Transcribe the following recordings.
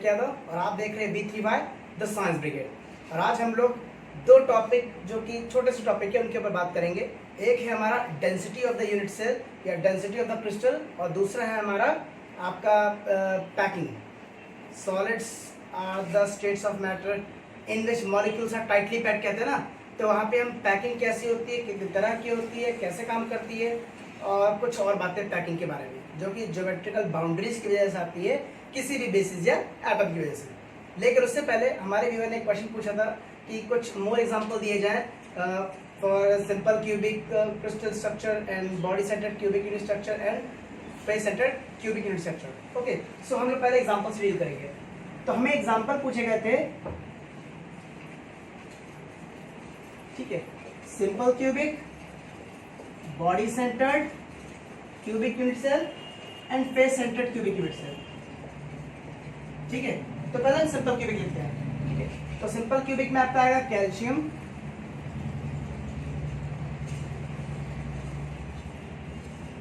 यादव और आप देख रहे हैं V3Y द साइंस ब्रिगेड। और आज हम लोग दो टॉपिक जो कि छोटे से टॉपिक है उनके ऊपर बात करेंगे। एक है हमारा density of the unit cell या डेंसिटी ऑफ द क्रिस्टल, और दूसरा है हमारा आपका packing. Solids are the states of matter in which molecules are tightly packed कहते हैं ना, तो वहाँ पे हम पैकिंग कैसी होती है, कितनी तरह की होती है, कैसे काम करती है, और कुछ और बातें पैकिंग के बारे में जो कि ज्योमेट्रिकल बाउंड्रीज की वजह से आती है किसी भी बेसिस या एटम की वजह से। लेकिन उससे पहले हमारे व्यूअर ने एक क्वेश्चन पूछा था कि कुछ मोर एग्जांपल दिए जाएं for simple cubic crystal structure and body centred cubic unit structure and face centred cubic unit structure. Okay, so हम लोग पहले एग्जांपल्स डील करेंगे। तो हमें एग्जांपल पूछे गए थे, ठीक है, simple cubic, body centred cubic unit cell and face centred cubic unit cell. ठीक है, तो पहले हम सिंपल क्यूबिक लिखते हैं। ठीक है, तो सिंपल क्यूबिक में आपका आएगा कैल्शियम,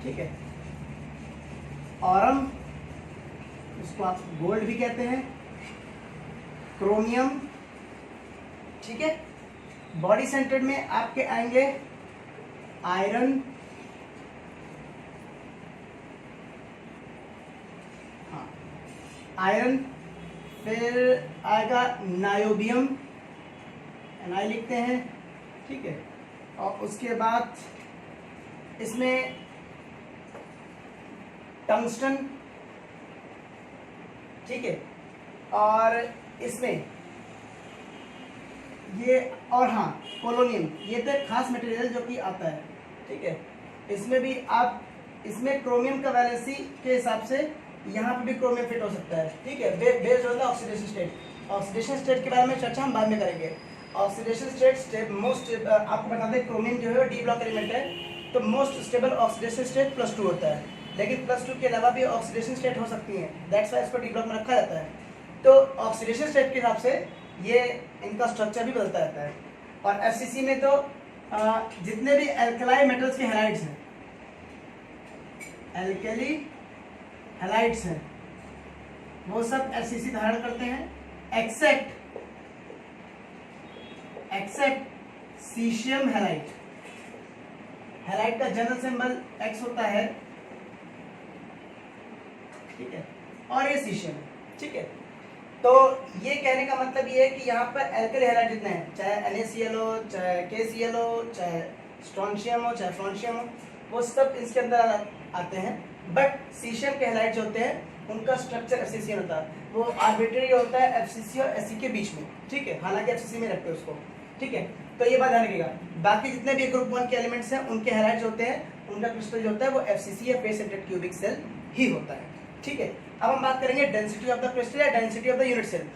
ठीक है, ऑरम, इसको आप गोल्ड भी कहते हैं, क्रोमियम, ठीक है। बॉडी सेंटर्ड में आपके आएंगे आयरन, हाँ आयरन, फिर आएगा नायोबियम, Na लिखते हैं, ठीक है। और उसके बाद इसमें टंगस्टन, ठीक है, और इसमें ये, और हाँ पोलोनियम, ये तो एक खास मटेरियल जो कि आता है, ठीक है। इसमें भी आप, इसमें क्रोमियम का वैलेंसी के हिसाब से यहाँ पे भी क्रोमियम फिट हो सकता है, ठीक है, based on the oxidation state. Oxidation state के बारे में चर्चा हम बाद में करेंगे। ऑक्सीडेशन स्टेट मोस्ट, आपको बता दें क्रोमियम जो है डी ब्लॉक एलिमेंट है, तो मोस्ट स्टेबल ऑक्सीडेशन स्टेट +2 होता है, लेकिन +2 के अलावा भी ऑक्सीडेशन स्टेट हो सकती है, दैट्स वाई इसको डी ब्लॉक में रखा जाता है। तो ऑक्सीडेशन स्टेट के हिसाब से ये इनका स्ट्रक्चर भी बदलता रहता है। और एफसीसी में तो जितने भी एल्कलाई मेटल्स के हैलाइड्स हैं, एल्कली हैलाइड्स हैं, वो सब एफसीसी धारण करते हैं एक्सेप्ट सीशियम हैलाइड। हैलाइड का जनरल सिंबल X होता है, ठीक है, और ये सीशियम है, ठीक है। तो ये कहने का मतलब ये है कि यहाँ पर एल्कली हैलाइड जितने हैं, चाहे NaCl हो, चाहे KCl हो, चाहे स्ट्रोंशियम हो, चाहे फ्रोंशियम हो, वो सब इसके अंदर आते हैं। बट सीशियम के हैलाइड जो होते हैं उनका स्ट्रक्चर एफसीसी होता है, वो आर्बिट्रेरी होता है एफसीसी और एससी के बीच में, ठीक है, हालांकि एफसीसी में रखते हैं उसको, ठीक है। तो ये बात ध्यान रखिएगा। बाकी जितने भी ग्रुप 1 के एलिमेंट्स हैं उनके हैलाइड होते हैं, उनका क्रिस्टल जो होता है वो एफसीसी या फेस सेंटर्ड क्यूबिक सेल ही होता है, ठीक है। अब हम बात करेंगे डेंसिटी ऑफ द क्रिस्टल या density of the unit cell.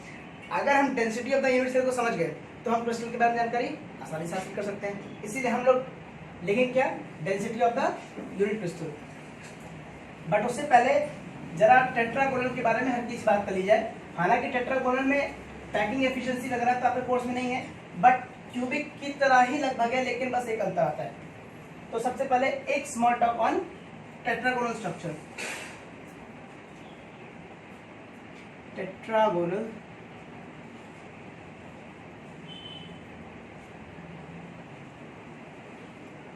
अगर हम density of the unit cell को समझ गए तो हम क्रिस्टल के बारे में जानकारी आसानी से हासिल कर सकते हैं। इसीलिए हम लोग लिखेंगे क्या, density of the unit crystal. But उससे पहले जरा टेट्रागोनल के बारे में हर चीज बात कर ली जाए। हालांकि टेट्रागोनल में पैकिंग एफिशिएंसी वगैरह तो आपके कोर्स में नहीं है, बट क्यूबिक की तरह ही लगभग है, लेकिन बस एक अंतर आता है। तो सबसे पहले एक small talk on tetragonal structure. Tetragonal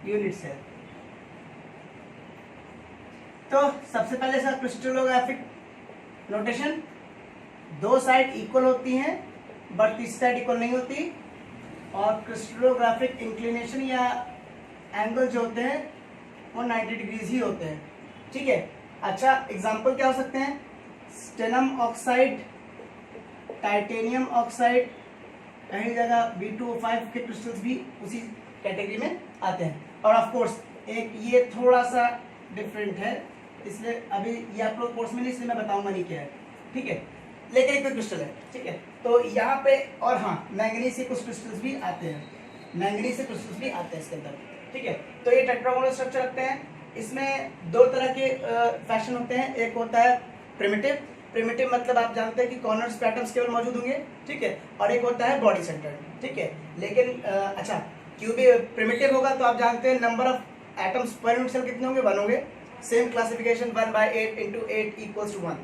unit cell. तो सबसे पहले सर क्रिस्टलोग्राफिक नोटेशन, दो साइड इक्वल होती हैं बट तीसरी साइड इक्वल नहीं होती, और क्रिस्टलोग्राफिक इंक्लिनेशन या एंगल जो होते हैं वो 90 डिग्रीज ही होते हैं, ठीक है। अच्छा, एग्जांपल क्या हो सकते हैं, स्टेनम ऑक्साइड, टाइटेनियम ऑक्साइड, कहीं जगह B2O5 के क्रिस्टल्स भी उसी कैटेगरी में आते हैं। और ऑफ कोर्स एक ये थोड़ा सा डिफरेंट है, इसलिए अभी ये आप लोग कोर्स में नहीं, इसलिए मैं बताऊंगा नहीं क्या है, ठीक है, लेकिन एक क्रिस्टल है, ठीक है। तो यहाँ पे, और हाँ मैंगनीज से कुछ क्रिस्टल्स भी आते हैं, मैंगनीज से क्रिस्टल्स भी आते हैं इसके अंदर, ठीक है। तो ये टेट्रागोनल स्ट्रक्चर रखते हैं। इसमें दो तरह के फैशन होते हैं, एक होता है प्रिमिटिव मतलब आप जानते हैं कि कॉर्नर्स पे एटम्स केवल मौजूद होंगे, ठीक है, और एक होता है बॉडी सेंटर्ड, ठीक है। लेकिन अच्छा, क्यूबिक प्रिमिटिव होगा तो आप जानते हैं number of atoms per unit cell कितने होंगे, 1 होंगे। Same classification 1/8 × 8 = 1।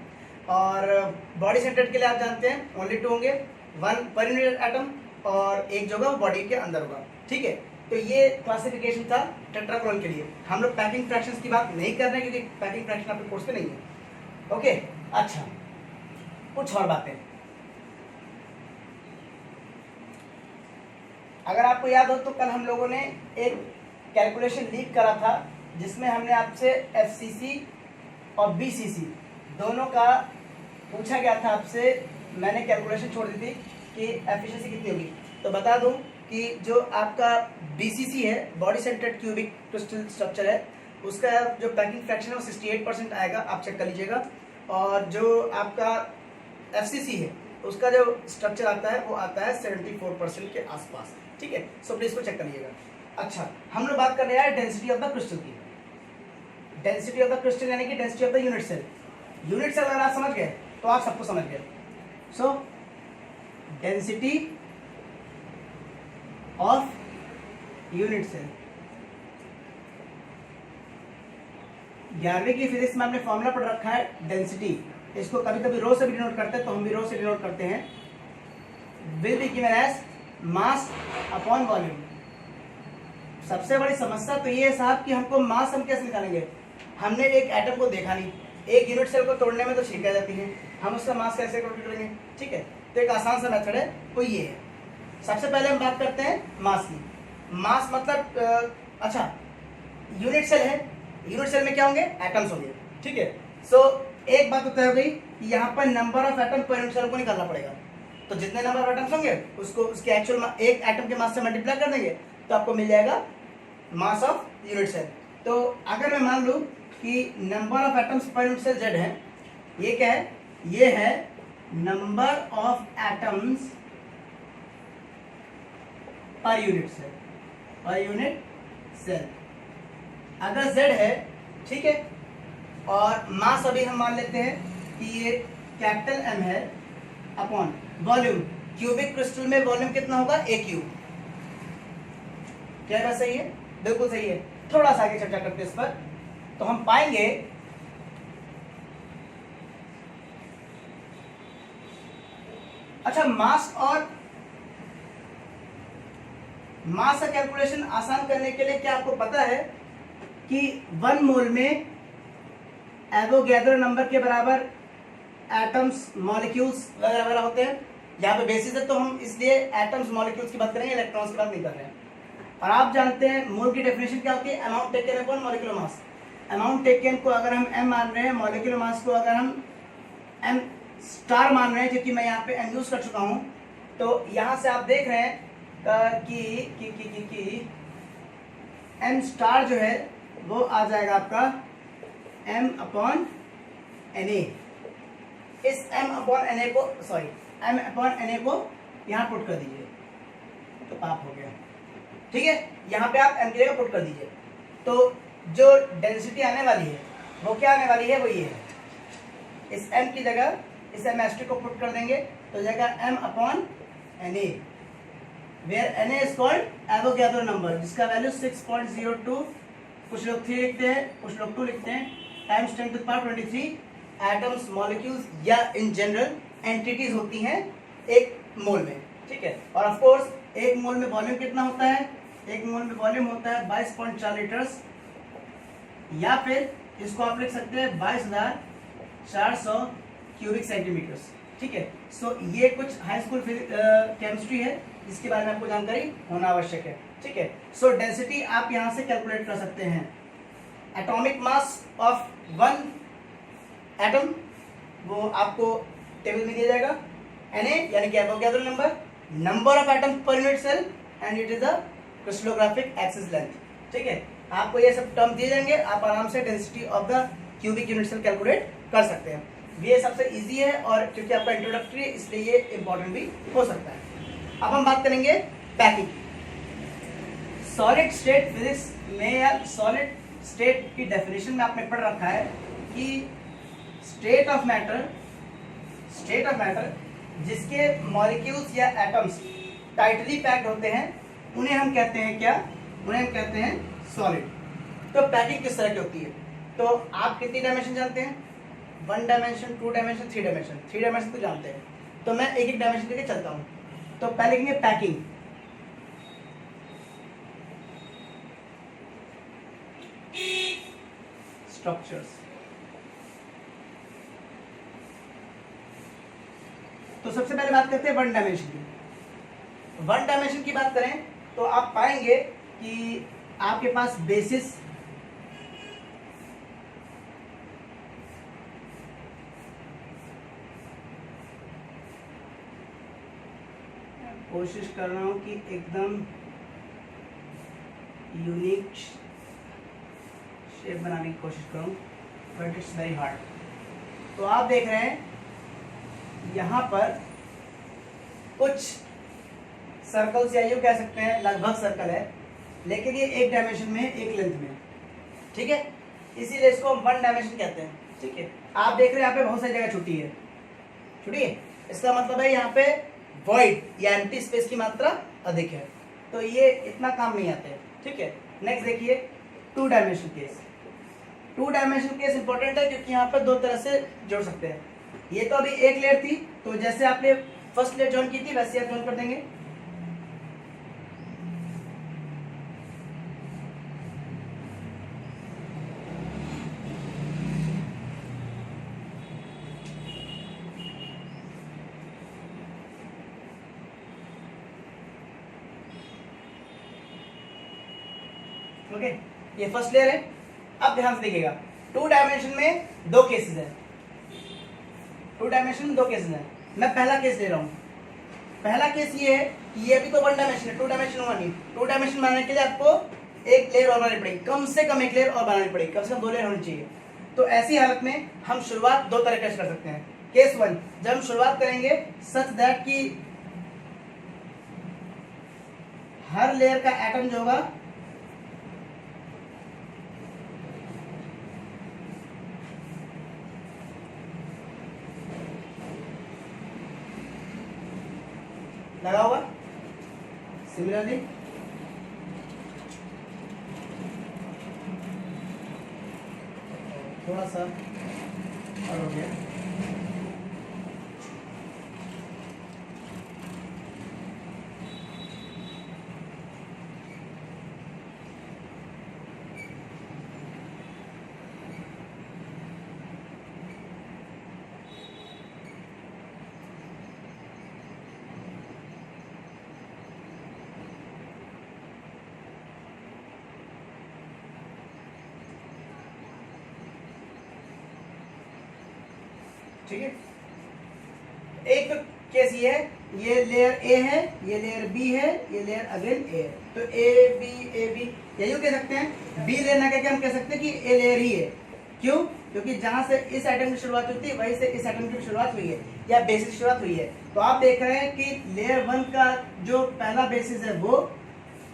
और बॉडी सेंटर्ड के लिए आप जानते हैं ओनली 2 होंगे, 1 पर यूनिट एटम और एक जो होगा वो बॉडी के अंदर होगा। ठीक है, तो ये क्लासिफिकेशन था टेट्राक्लोन के लिए। हम लोग पैकिंग फ्रैक्शंस की बात नहीं कर रहे हैं क्योंकि पैकिंग फ्रैक्शन आपके कोर्स में नहीं है। ओके, अच्छा कुछ और बातें, अगर आपको याद हो तो कल हम लोगों ने एक कैलकुलेशन लीक करा था जिसमें हमने आपसे FCC और BCC दोनों का पूछा गया था आपसे। मैंने कैलकुलेशन छोड़ दी थी कि एफिशिएंसी कितनी होगी। तो बता दूं कि जो आपका BCC है, body centred cubic crystal structure है, उसका जो पैकिंग फ्रैक्शन है वो 68% आएगा, आप चेक कर लीजिएगा। और जो आपका FCC है उसका जो स्ट्रक्चर आता है वो आता है 74% के आसपास। ठीक है, सो प्लीज को चेक कर लीजिएगा। अच्छा, हम लोग बात कर रहे हैं डेंसिटी ऑफ द क्रिस्टल की। डेंसिटी ऑफ द क्रिस्टल यानी कि density of the unit cell. Unit cell अगर आप समझ गए तो आप सबको समझ गए। So density of unit cell, 11वीं की फिजिक्स में आपने फॉर्मूला पढ़ रखा है डेंसिटी, इसको कभी कभी रो से भी डिनोट करते हैं, तो हम भी रो से डिनोट करते हैं, will be given as mass upon volume. सबसे बड़ी समस्या तो ये है साहब कि हमको मास हम कैसे निकालेंगे। हमने एक एटम को देखा नहीं, एक यूनिट सेल को तोड़ने में तो छिड़का जाती है, हम उसका मास कैसे कैलकुलेट करेंगे। ठीक है, तो एक आसान सा मेथड है वो ये है। सबसे पहले हम बात करते हैं मास की। मास मतलब अच्छा यूनिट सेल है, यूनिट सेल में क्या होंगे, एटम्स होंगे। ठीक है, सो एक बात तो तय हो गई कि यहाँ पर number of atom per unit cell को निकालना पड़ेगा। तो जितने नंबर ऑफ एटम्स होंगे उसको उसके एक्चुअल एक एटम के मास से मल्टीप्लाई कर देंगे तो आपको मिल जाएगा मास ऑफ यूनिट सेल। तो अगर मैं मान लूं कि number of atoms per unit cell Z है, ये क्या है, ये है number of atoms per unit cell, per unit cell अगर Z है। ठीक है, और मास अभी हम मान लेते हैं कि ये कैपिटल M है अपॉन वॉल्यूम। क्यूबिक क्रिस्टल में वॉल्यूम कितना होगा, AQ। क्या बात सही है, बिल्कुल सही है। थोड़ा सा आगे चर्चा करते हैं इस पर, तो हम पाएंगे अच्छा मास और मास का कैलकुलेशन आसान करने के लिए क्या आपको पता है कि 1 मोल में एवोगैड्रो नंबर के बराबर एटम्स, मॉलिक्यूल्स वगैरह वगैरह होते हैं। यहाँ पे बेसिस है तो हम इसलिए एटम्स मॉलिक्यूल्स की बात करेंगे, इलेक्ट्रॉन्स की बात नहीं कर रहे हैं। और आप जानते हैं मोल की डेफिनेशन क्या होती है, amount taken upon molecular mass. Amount taken को अगर हम M मान रहे हैं, मॉलिक्यूलर मास को अगर हम M स्टार मान रहे हैं, क्योंकि मैं यहाँ पे M यूज कर चुका हूँ, तो यहाँ से आप देख रहे हैं कि M स्टार जो है वो आ जाएगा आपका M अपॉन Na। इस M अपॉन Na को M अपॉन Na को यहाँ पुट कर दीजिए तो पाप हो गया। ठीक है, यहाँ पे आप M की जगह पुट कर दीजिए, तो जो डेंसिटी आने वाली है वो क्या आने वाली है, वो ये है। इस M की जगह इस M को पुट कर देंगे तो जाएगा M upon Na, where Na is called Avogadro number, जिसका वैल्यू 6.02, कुछ लोग 3 लिखते हैं, कुछ लोग 2 लिखते हैं, times 10 to the power 23 atoms, molecules या इन जनरल एंटिटीज होती हैं एक मोल में। ठीक है, और ऑफ कोर्स एक मोल में वॉल्यूम कितना होता है, एक मोल में वॉल्यूम होता है 22.4 लीटर्स, या फिर इसको आप लिख सकते हैं 22,400 क्यूबिक सेंटीमीटर्स। ठीक है, सो ये कुछ हाई स्कूल केमिस्ट्री है जिसके बारे में आपको जानकारी होना आवश्यक है। ठीक है, सो डेंसिटी आप यहाँ से कैलकुलेट कर सकते हैं। एटॉमिक मास ऑफ 1 एटम वो आपको टेबल में दिया जाएगा, Na यानी कि Avogadro number, number of atoms per unit cell and it is the crystallographic axis length. ठीक है, आपको ये सब टर्म दिए जाएंगे, आप आराम से density of the cubic unit cell calculate कर सकते हैं। ये सबसे इजी है और क्योंकि आपका इंट्रोडक्टरी है इसलिए ये इंपॉर्टेंट भी हो सकता है। अब हम बात करेंगे पैकिंग। सॉलिड स्टेट फिजिक्स में या सॉलिड स्टेट की डेफिनेशन में आपने पढ़ रखा है कि स्टेट ऑफ मैटर जिसके मॉलिक्यूल्स या एटम्स टाइटली पैक्ड होते हैं उन्हें हम कहते हैं क्या, उन्हें हम कहते हैं सॉलिड। तो पैकिंग किस तरह की होती है, तो आप कितनी डायमेंशन जानते हैं, 1 डायमेंशन, 2 डायमेंशन, 3 डायमेंशन। 3 डायमेंशन तो जानते हैं, तो मैं एक एक डायमेंशन लेके चलता हूँ। तो पहले लिखेंगे पैकिंग, स्ट्रक्चर्स। तो सबसे पहले बात करते हैं 1 डायमेंशन की। 1 डायमेंशन की बात करें तो आप पाएंगे कि आपके पास बेसिस, कोशिश कर रहा हूं कि एकदम यूनिक शेप बनाने की कोशिश करूं, बट इट्स वेरी हार्ड। तो आप देख रहे हैं यहाँ पर कुछ सर्कल्स या यूँ कह सकते हैं लगभग सर्कल है, लेकिन ये एक डायमेंशन में है, एक लेंथ में, ठीक है। इसीलिए इसको हम 1 डायमेंशन कहते हैं, ठीक है। आप देख रहे हैं यहाँ पे बहुत सारी जगह छुट्टी है, छुट्टी है, इसका मतलब है यहाँ पे वॉइड या एम्प्टी स्पेस की मात्रा अधिक है, तो ये इतना काम नहीं आते, ठीक है। नेक्स्ट देखिए 2 dimension case. 2 dimension case important है क्योंकि यहाँ पर 2 तरह से जोड़ सकते हैं। ये तो अभी एक लेयर थी, तो जैसे आपने फर्स्ट लेयर ज्वाइन की थी वैसे आप ज्वाइन कर देंगे। ओके, ये फर्स्ट लेयर है। अब ध्यान से देखिएगा 2 डायमेंशन में 2 केसेस है, 2 डायमेंशन में 2 केसेस है। मैं पहला केस ले रहा हूँ। पहला केस ये है कि ये भी तो 1 डायमेंशन है, 2 डायमेंशन हुआ नहीं। 2 डायमेंशन बनाने के लिए आपको एक लेयर और बनानी पड़ेगी, कम से कम एक लेयर और बनानी पड़ेगी, कम से कम 2 लेयर होनी चाहिए। तो ऐसी हालत में हम शुरुआत 2 तरीके से कर सकते हैं। केस 1, जब हम शुरुआत करेंगे सच दैट कि हर लेयर का एटम जो होगा लगा हुआ। सिमिलरली थोड़ा सा और हो गया। ठीक है, एक तो केस ये है, ये लेयर ए है, ये लेयर बी है, ये लेयर अगेन ए है। तो ए बी यही कह सकते हैं। बी लेयर ना कहकर हम कह सकते हैं कि ए लेयर ही है। क्यों? क्योंकि जहां से इस आइटम की शुरुआत हुई थी वहीं से इस आइटम की शुरुआत हुई है या बेसिस शुरुआत हुई है। तो आप देख रहे हैं कि लेयर 1 का जो पहला बेसिस है वो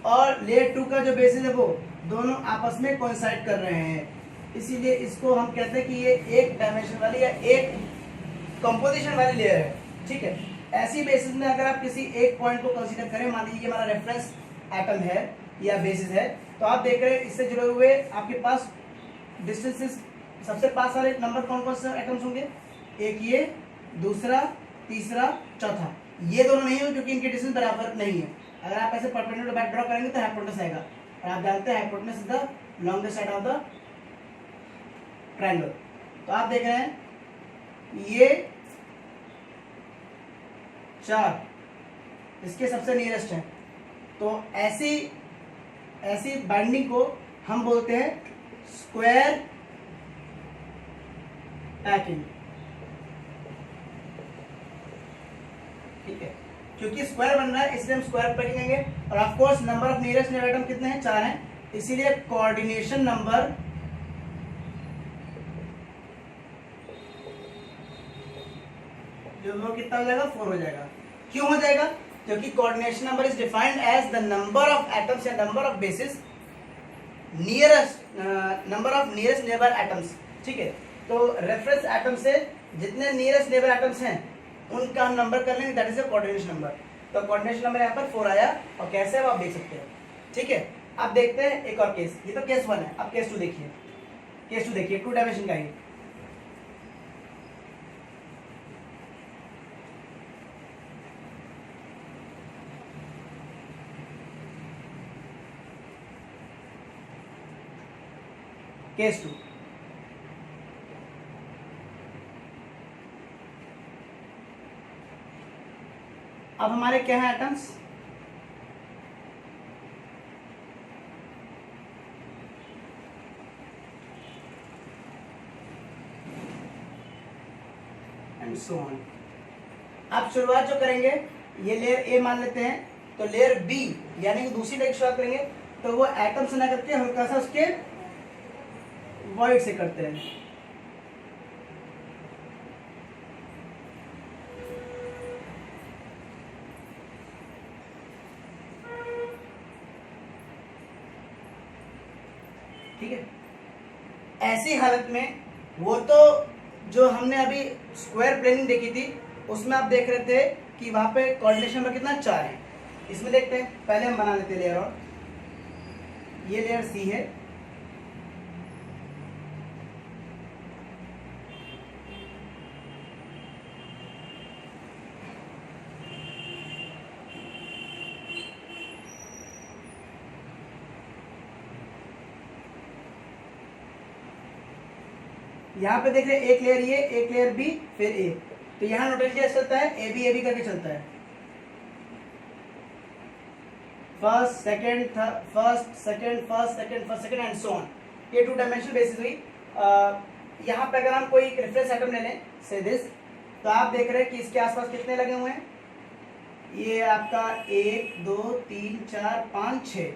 और लेयर 2 का जो बेसिस है वो दोनों आपस में कोइंसाइड कर रहे हैं, इसीलिए इसको हम कहते हैं कि ये एक डायमेंशन वाली या एक कंपोजिशन वाली लेयर है, ठीक है। ऐसी बेसिस में अगर आप किसी एक पॉइंट को कंसीडर करें, मान लीजिए हमारा रेफरेंस एटम है या बेसिस है, तो आप देख रहे हैं इससे जुड़े हुए आपके पास डिस्टेंसेस, सबसे पास वाले नंबर कौन कौन से एटम्स होंगे? एक ये, दूसरा, तीसरा, चौथा। ये दोनों नहीं होंगे क्योंकि इनके डिस्टेंस बराबर नहीं है। अगर आप ऐसे परपेंडिकुलर बैक ड्रॉ करेंगे तो हाइपोटेनस आएगा, और आप जानते हैं hypotenuse is the longest side of the triangle. तो आप देख रहे हैं ये 4 इसके सबसे नियरेस्ट है। तो ऐसी बाइंडिंग को हम बोलते हैं स्क्वायर पैकिंग, ठीक है। क्योंकि स्क्वायर बन रहा है इसलिए हम स्क्वायर पैकिंग कहेंगे। और of course number of nearest item कितने हैं? 4 हैं, इसीलिए कोऑर्डिनेशन नंबर जो वो कितना हो जाएगा? 4 हो जाएगा। क्यों हो जाएगा? क्योंकि coordination number is defined as the number of atoms या number of basis nearest number of nearest neighbour atoms, ठीक है। तो रेफरेंस एटम से जितने नियरेस्ट नेबर एटम्स हैं उनका हम नंबर कर लेंगे, that is the coordination number. तो कोऑर्डिनेशन नंबर यहाँ पर 4 आया, और कैसे है वो आप देख सकते हैं, ठीक है। अब देखते हैं एक और केस। ये तो केस 1 है, अब केस 2 देखिए। केस 2 देखिए, 2 डायमेंशन का ही। केस 2। अब हमारे क्या है एटम्स, एंड सो ऑन। आप शुरुआत जो करेंगे ये लेयर ए मान लेते हैं, तो लेयर बी यानी कि दूसरी लेयर की शुरुआत करेंगे तो वो एटम से ना करके हल्का सा उसके वॉइड से करते हैं। ठीक है, ऐसी हालत में वो तो जो हमने अभी स्क्वायर प्लेनिंग देखी थी उसमें आप देख रहे थे कि वहां पे कोऑर्डिनेशन नंबर कितना 4 है। इसमें देखते हैं, पहले हम बना लेते हैं लेयर, और ये लेयर सी है, यहाँ पे देख रहे हैं एक लेयर ये, एक लेयर बी, फिर ए। तो यहाँ नोटेशन क्या चलता है, ए बी करके चलता है, first second first second first second first second and so on. ये 2 डायमेंशनल बेसिस हुई। यहाँ पे अगर हम कोई रेफरेंस आइटम ले लें से दिस, तो आप देख रहे हैं कि इसके आसपास कितने लगे हुए हैं, ये आपका 1 2 3 4 5 6।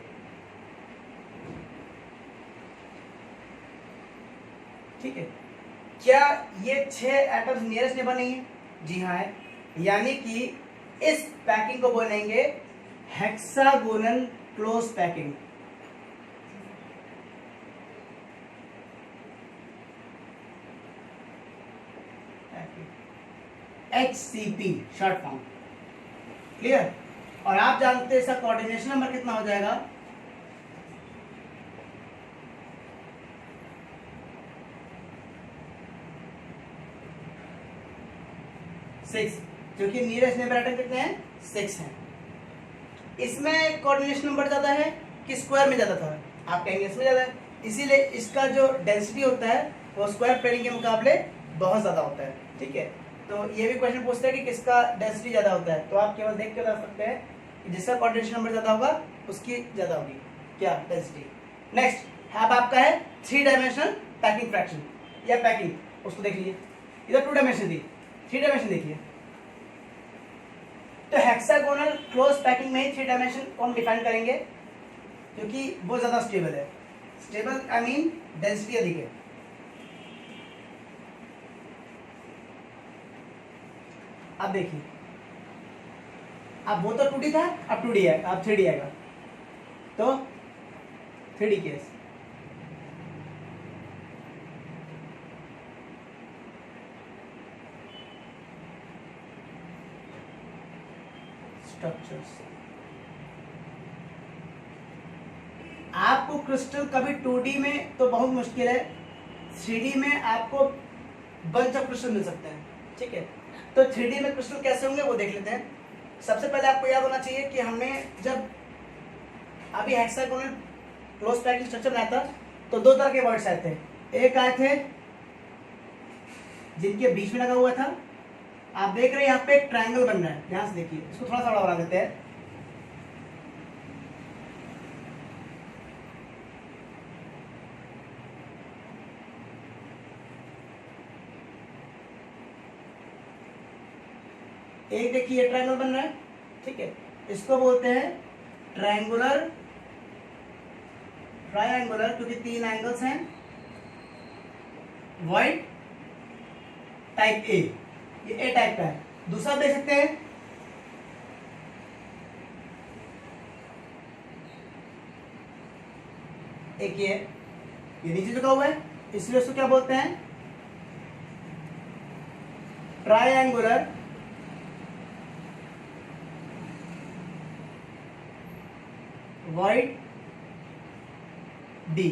ठीक है, क्या ये 6 एटम्स नियरेस्ट नेबर नहीं है? जी हाँ है, यानी कि इस पैकिंग को बोलेंगे hexagonal close packing. HCP short form, clear. और आप जानते हैं इसका कोऑर्डिनेशन नंबर कितना हो जाएगा, 6, क्योंकि नियरेस्ट नेबर एटम कितने हैं, 6 हैं। इसमें कोऑर्डिनेशन नंबर ज्यादा है कि स्क्वायर में ज्यादा था? आप कहेंगे इसमें ज्यादा है, इसीलिए इसका जो डेंसिटी होता है वो स्क्वायर प्लेनिंग के मुकाबले बहुत ज्यादा होता है। ठीक है, तो ये भी क्वेश्चन पूछते हैं कि किसका डेंसिटी ज्यादा होता है, तो आप केवल देख के बता सकते हैं कि जिसका कोऑर्डिनेशन नंबर ज्यादा होगा उसकी ज्यादा होगी क्या डेंसिटी। नेक्स्ट अब आपका है 3 डायमेंशनल पैकिंग फ्रैक्शन या पैकिंग, उसको देख लीजिए। इधर 2 डायमेंशन दी, 3 डायमेंशन देखिए। तो हेक्सागोनल क्लोज पैकिंग में ही 3 डायमेंशन को हम डिफाइन करेंगे, क्योंकि वो ज्यादा स्टेबल है। स्टेबल आई मीन डेंसिटी अधिक है। अब देखिए, अब वो तो 2D था, अब 2D है, अब 3D आएगा, तो 3D केस। स्ट्रक्चर्स, आपको क्रिस्टल कभी 2D में तो बहुत मुश्किल है, 3D में आपको बंच ऑफ क्रिस्टल मिल सकते हैं। ठीक है, तो 3D में क्रिस्टल कैसे होंगे वो देख लेते हैं। सबसे पहले आपको याद होना चाहिए कि हमने जब अभी हेक्सागोनल क्लोज पैकिंग स्ट्रक्चर बनाया था तो 2 तरह के वर्ड्स आए थे। एक आए थे जिनके बीच में लगा हुआ था, आप देख रहे हैं यहाँ पे एक ट्रायंगल बन रहा है, ध्यान से देखिए, इसको थोड़ा सा बड़ा बना देते हैं। एक देखिए ट्रायंगल बन रहा है, ठीक है, इसको बोलते हैं ट्रायंगुलर ट्रायंगुलर, क्योंकि 3 एंगल्स हैं। वाइड टाइप ए, ये ए टाइप का है। दूसरा देख सकते हैं, एक ये नीचे झुका हुआ है, इसलिए उसको क्या बोलते हैं, ट्रायंगुलर वाइड डी,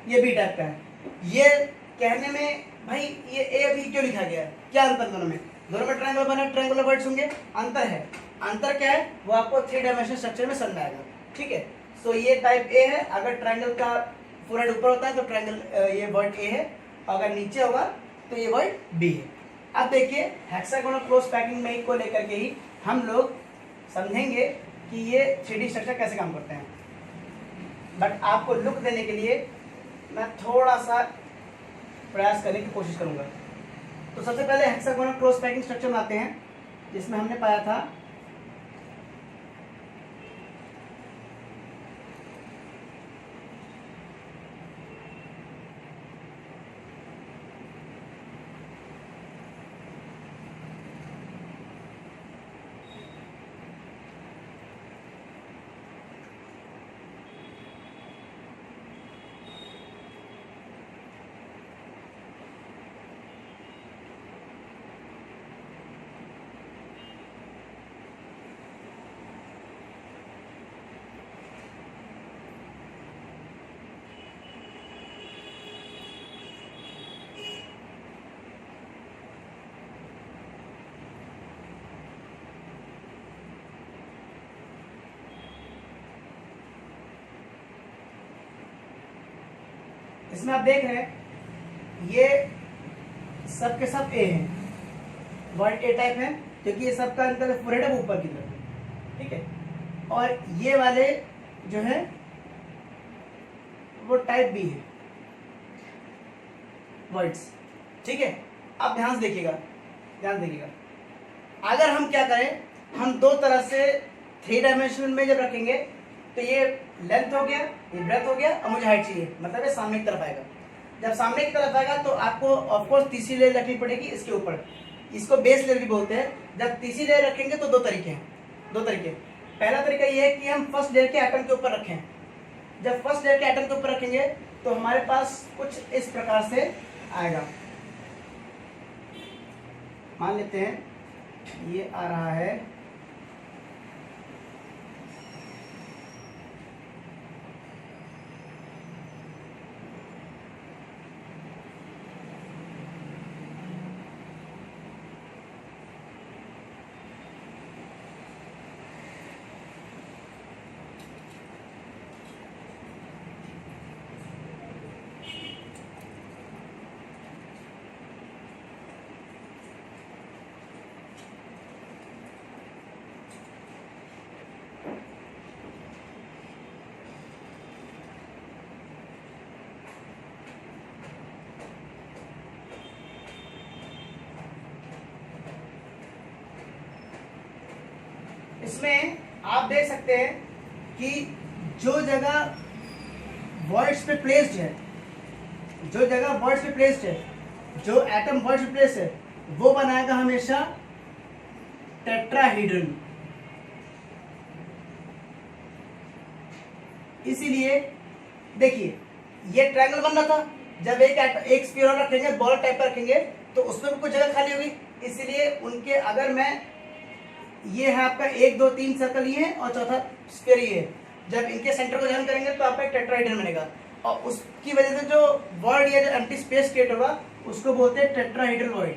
ये बी टाइप का है। ये कहने में भाई ये ए बी क्यों लिखा गया है, क्या अंतर दोनों में? दोनों में ट्रायंगल बना, ट्रायंगुलर वर्ड्स होंगे, अंतर है। अंतर क्या है वो आपको 3 डायमेंशनल स्ट्रक्चर में समझ में आएगा। ठीक है, सो ये टाइप ए है। अगर ट्रायंगल का फोरहेड ऊपर होता है तो ट्रायंगल ये वर्ड ए है, अगर नीचे होगा तो ये वर्ड बी है। अब देखिए हेक्सागोनल क्लोज पैकिंग में को लेकर के ही हम लोग समझेंगे कि ये 3D स्ट्रक्चर कैसे काम करते हैं। बट आपको लुक देने के लिए मैं थोड़ा सा प्रयास करने की कोशिश करूंगा। तो सबसे पहले हेक्सागोनल क्लोज पैकिंग स्ट्रक्चर बनाते हैं, जिसमें हमने पाया था इसमें आप देख रहे हैं ये सब के सब ए हैं, वर्ड ए टाइप है क्योंकि ये सबका अंतर फोरहेड है ऊपर की तरफ, ठीक है। और ये वाले जो है वो टाइप बी है वर्ड्स, ठीक है। अब ध्यान से देखिएगा, ध्यान देखिएगा, अगर हम क्या करें, हम दो तरह से 3 डायमेंशन में जब रखेंगे तो ये लेंथ हो गया, ये ब्रेथ हो गया, और मुझे हाइट चाहिए, मतलब ये सामने की तरफ आएगा। जब सामने की तरफ आएगा तो आपको ऑफकोर्स तीसरी लेयर रखनी पड़ेगी इसके ऊपर, इसको बेस लेयर भी बोलते हैं। जब तीसरी लेयर रखेंगे तो दो तरीके हैं, दो तरीके। पहला तरीका ये है कि हम फर्स्ट लेयर के एटम के ऊपर रखें। जब फर्स्ट लेयर के एटम के ऊपर रखेंगे तो हमारे पास कुछ इस प्रकार से आएगा। मान लेते हैं ये आ रहा है इसमें आप देख सकते हैं कि जो जगह वर्ड्स पे प्लेस्ड है, जो जगह वर्ड्स पे प्लेस्ड है, जो एटम वर्ड्स पे प्लेस्ड है, वो बनाएगा हमेशा टेट्राहीड्रन। इसीलिए देखिए ये ट्रायंगल बन रहा था, जब एक स्फीयर रखेंगे, बॉल टाइप पर रखेंगे तो उसमें भी कुछ जगह खाली होगी। इसीलिए उनके अगर मैं ये है आपका 1 2 3 सर्कल ये है और चौथा स्फीयर ये है, जब इनके सेंटर को जॉइन करेंगे तो आपका एक टेट्राहीड्रन बनेगा, और उसकी वजह से जो वर्ड या जो एम्प्टी स्पेस क्रिएट होगा उसको बोलते हैं टेट्राहीड्रल वॉइड,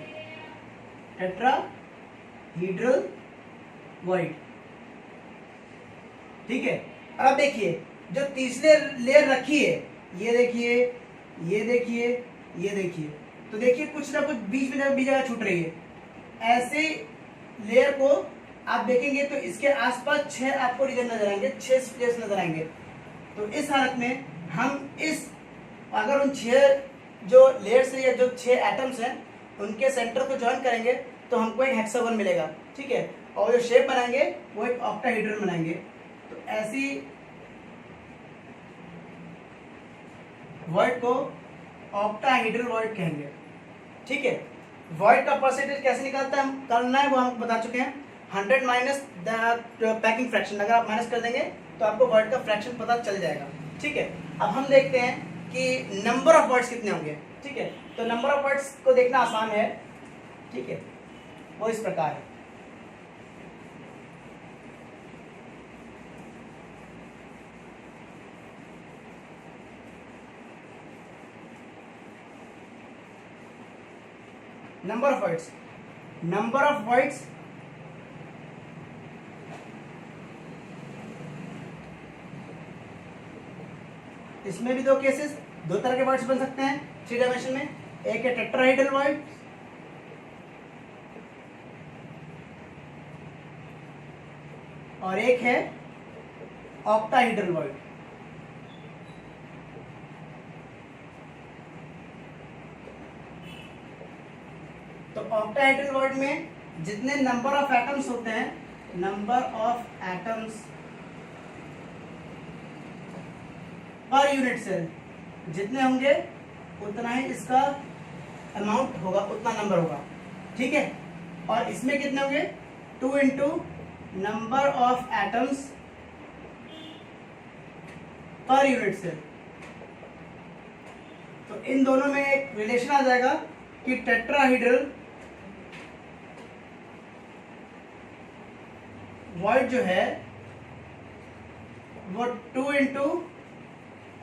टेट्राहीड्रल वॉइड, ठीक है। और अब देखिए जो तीसरे लेयर रखी है, ये देखिए, ये देखिए, ये देखिए, तो देखिए कुछ ना कुछ बीच में भी जगह छूट रही है। ऐसे लेयर को आप देखेंगे तो इसके आसपास 6 आपको रीजन नजर आएंगे, 6 स्पेस नजर आएंगे। तो इस हालत में हम इस अगर उन 6 जो लेयर्स या जो 6 एटम्स हैं उनके सेंटर को ज्वाइन करेंगे तो हमको एक हेक्सागन मिलेगा, ठीक है। और जो शेप बनाएंगे वो एक ऑक्टाहीड्रन बनाएंगे। तो ऐसी वर्ड को ऑक्टाहीड्रल वर्ड कहेंगे, ठीक है। वर्ड का परसेंटेज कैसे निकालता है करना है वो हम बता चुके हैं, 100 माइनस द पैकिंग फ्रैक्शन। अगर आप माइनस कर देंगे तो आपको वर्ड का फ्रैक्शन पता चल जाएगा, ठीक है। अब हम देखते हैं कि नंबर ऑफ वर्ड्स कितने होंगे, ठीक है। तो नंबर ऑफ वर्ड्स को देखना आसान है, ठीक है, वो इस प्रकार है। number of words, number of words इसमें भी दो केसेस, दो तरह के वर्ड्स बन सकते हैं 3 डायमेंशन में। एक है टेट्राहेड्रल वर्ड और एक है ऑक्टाहेड्रल वर्ड। तो ऑक्टाहेड्रल वर्ड में जितने नंबर ऑफ एटम्स होते हैं, number of atoms per unit cell जितने होंगे उतना ही इसका अमाउंट होगा, उतना नंबर होगा, ठीक है। और इसमें कितने होंगे, 2 into number of atoms per unit cell. तो इन दोनों में एक रिलेशन आ जाएगा कि टेट्राहेड्रल वर्ड जो है वो 2 इंटू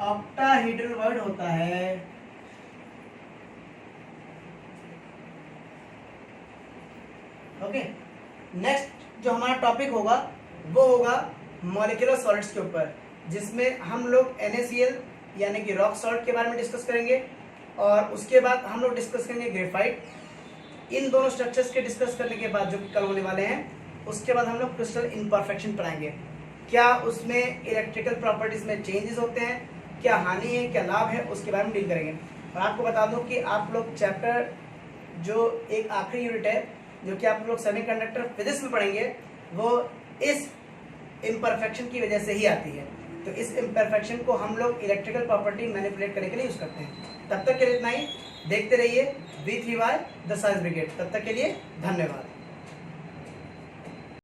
ऑक्टाहेड्रल वर्ड होता है। ओके, नेक्स्ट जो हमारा टॉपिक होगा वो होगा मॉलिक्यूलर सॉलिड्स के ऊपर, जिसमें हम लोग NaCl यानी कि रॉक सॉल्ट के बारे में डिस्कस करेंगे और उसके बाद हम लोग डिस्कस करेंगे ग्रेफाइट। इन दोनों स्ट्रक्चर्स के डिस्कस करने के बाद जो कि कल होने वाले हैं, उसके बाद हम लोग क्रिस्टल इम्परफेक्शन पढ़ाएंगे। क्या उसमें इलेक्ट्रिकल प्रॉपर्टीज में चेंजेस होते हैं, क्या हानि है, क्या लाभ है, उसके बारे में डील करेंगे। और आपको बता दूं कि आप लोग चैप्टर जो एक आखिरी यूनिट है जो कि आप लोग सेमीकंडक्टर फिजिक्स में पढ़ेंगे, वो इस इम्परफेक्शन की वजह से ही आती है। तो इस इम्परफेक्शन को हम लोग इलेक्ट्रिकल प्रॉपर्टी मैनिपुलेट करने के लिए यूज करते हैं। तब तक के लिए इतना ही, देखते रहिए V3Y द साइंस ब्रिगेड। तब तक के लिए धन्यवाद।